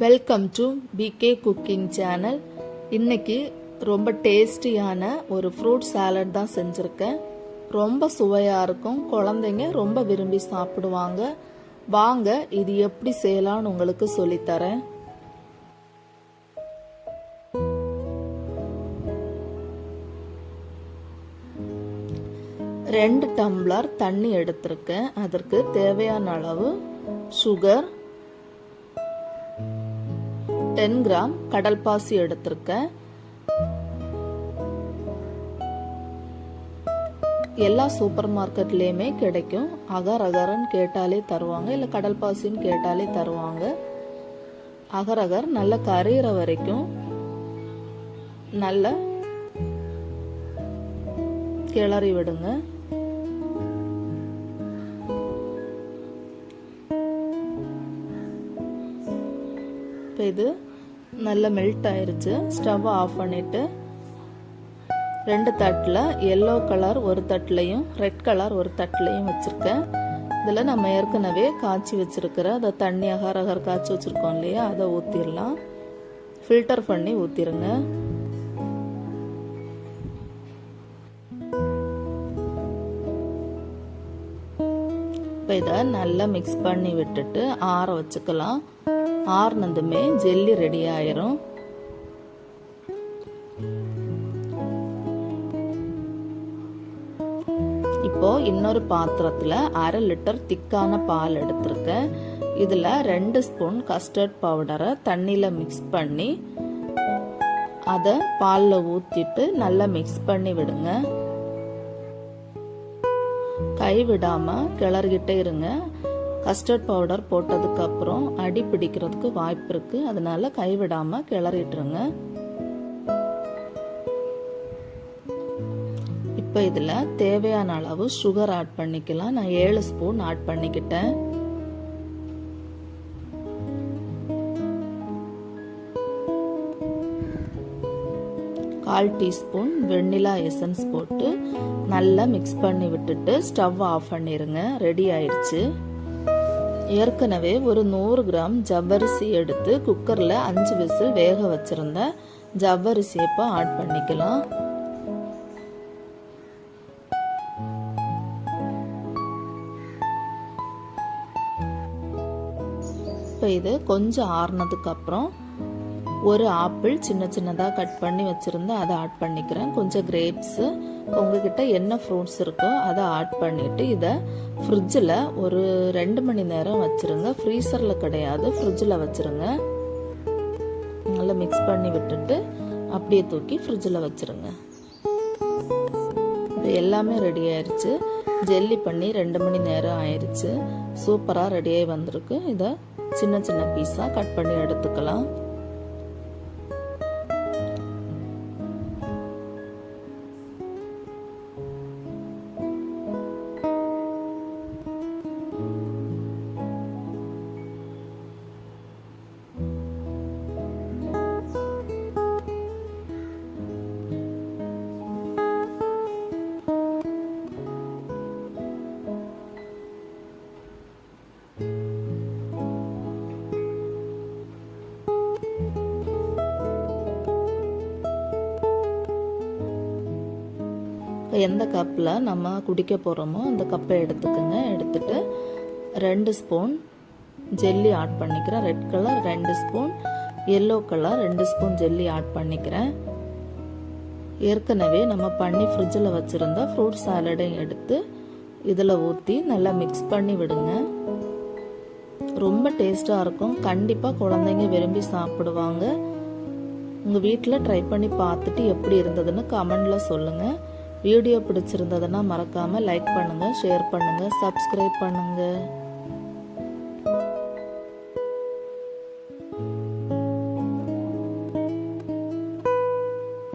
Welcome to PK cooking channel. இன்னைக்கு ரொம்ப டேஸ்டியான ஒரு ஃப்ரூட் சாலட் தான் செஞ்சுருக்கேன். ரொம்ப சுவையாக இருக்கும், குழந்தைங்க ரொம்ப விரும்பி சாப்பிடுவாங்க. வாங்க இது எப்படி செய்யலாம்னு உங்களுக்கு சொல்லித்தரேன். ரெண்டு டம்ளர் தண்ணி எடுத்திருக்கேன். அதற்கு தேவையான அளவு சுகர், 10 கிராம் கடல் பாசி எடுத்திருக்கேன். எல்லா சூப்பர் மார்க்கெட்லயுமே கிடைக்கும். அகர் அகர்ன்னு கேட்டாலே தருவாங்க, இல்லை கடல் பாசின்னு கேட்டாலே தருவாங்க. அகர் அகர் நல்லா கரையிற வரைக்கும் நல்லா கிளறி விடுங்க. இப்போ இது நல்லா மெல்ட் ஆயிருச்சு. ஸ்டவ் ஆஃப் பண்ணிட்டு ரெண்டு தட்டில் எல்லோ கலர் ஒரு தட்டுலையும் ரெட் கலர் ஒரு தட்டுலையும் வச்சுருக்கேன். இதில் நம்ம ஏற்கனவே காய்ச்சி வச்சுருக்கிற அதை தண்ணி அகர் அகர் காய்ச்சி வச்சுருக்கோம் இல்லையா, அதை ஊற்றிடலாம். ஃபில்டர் பண்ணி ஊற்றிடுங்க. இப்போ இதை நல்லா மிக்ஸ் பண்ணி விட்டுட்டு ஆற வச்சுக்கலாம். ஆறுனதுமே ஜெல்லி ரெடி ஆயிரும். இப்போ இன்னொரு பாத்திரத்துல 1/2 லிட்டர் திக்கான பால் எடுத்திருக்கேன். இதுல 2 ஸ்பூன் கஸ்டர்ட் பவுடரை தண்ணியில மிக்ஸ் பண்ணி அதை பால்ல ஊத்திட்டு நல்லா மிக்ஸ் பண்ணி விடுங்க. கை விடாம கிளறிக்கிட்டே இருங்க. கஸ்டர்ட் பவுடர் போட்டதுக்கு அப்புறம் அடி பிடிக்கிறதுக்கு வாய்ப்பு இருக்கு, அதனால கைவிடாம கிளறிட்டுருங்க. இப்போ இதுல தேவையான அளவு சுகர் ஆட் பண்ணிக்கலாம். நான் 7 ஸ்பூன் ஆட் பண்ணிக்கிட்டேன். கால் டீஸ்பூன் வெண்ணிலா எசன்ஸ் போட்டு நல்லா மிக்ஸ் பண்ணி விட்டுட்டு ஸ்டவ் ஆஃப் பண்ணிருங்க. ரெடி ஆயிடுச்சு. ஏற்கனவே ஒரு 100 கிராம் ஜவ்வரிசி எடுத்து குக்கரில் 5 விசில் வேக வச்சிருந்தேன். ஜவ்வரிசி இப்போ ஆட் பண்ணிக்கலாம். இப்போ இது கொஞ்சம் ஆறுனதுக்கு அப்புறம் ஒரு ஆப்பிள் சின்ன சின்னதாக கட் பண்ணி வச்சுருந்தேன், அதை ஆட் பண்ணிக்கிறேன். கொஞ்சம் கிரேப்ஸு, உங்ககிட்ட என்ன ஃப்ரூட்ஸ் இருக்கோ அதை ஆட் பண்ணிவிட்டு இதை ஃப்ரிட்ஜில் ஒரு 2 மணி நேரம் வச்சுருங்க. ஃப்ரீசரில் கிடையாது, ஃப்ரிட்ஜில் வச்சுருங்க. நல்லா மிக்ஸ் பண்ணி விட்டுட்டு அப்படியே தூக்கி ஃப்ரிட்ஜில் வச்சுருங்க. இப்போ எல்லாமே ரெடி ஆயிடுச்சு. ஜெல்லி பண்ணி 2 மணி நேரம் ஆயிடுச்சு. சூப்பராக ரெடியாகி வந்திருக்கு. இதை சின்ன சின்ன பீஸாக கட் பண்ணி எடுத்துக்கலாம். எந்த கப்பில் நம்ம குடிக்க போகிறோமோ அந்த கப்பை எடுத்துக்கோங்க. எடுத்துட்டு 2 ஸ்பூன் ஜெல்லி ஆட் பண்ணிக்கிறேன். Red colour 2 spoon, yellow colour 2 spoon jelly add பண்ணிக்கிறேன். ஏற்கனவே நம்ம பண்ணி ஃப்ரிட்ஜில் வச்சுருந்த ஃப்ரூட் சாலடையும் எடுத்து இதில் ஊற்றி நல்லா மிக்ஸ் பண்ணி விடுங்க. ரொம்ப டேஸ்ட்டாக இருக்கும். கண்டிப்பாக குழந்தைங்க விரும்பி சாப்பிடுவாங்க. உங்கள் வீட்டில் ட்ரை பண்ணி பார்த்துட்டு எப்படி இருந்ததுன்னு கமெண்டில் சொல்லுங்கள். வீடியோ பிடிச்சிருந்ததுன்னா மறக்காமல் லைக் பண்ணுங்கள், ஷேர் பண்ணுங்கள், சப்ஸ்கிரைப் பண்ணுங்கள்.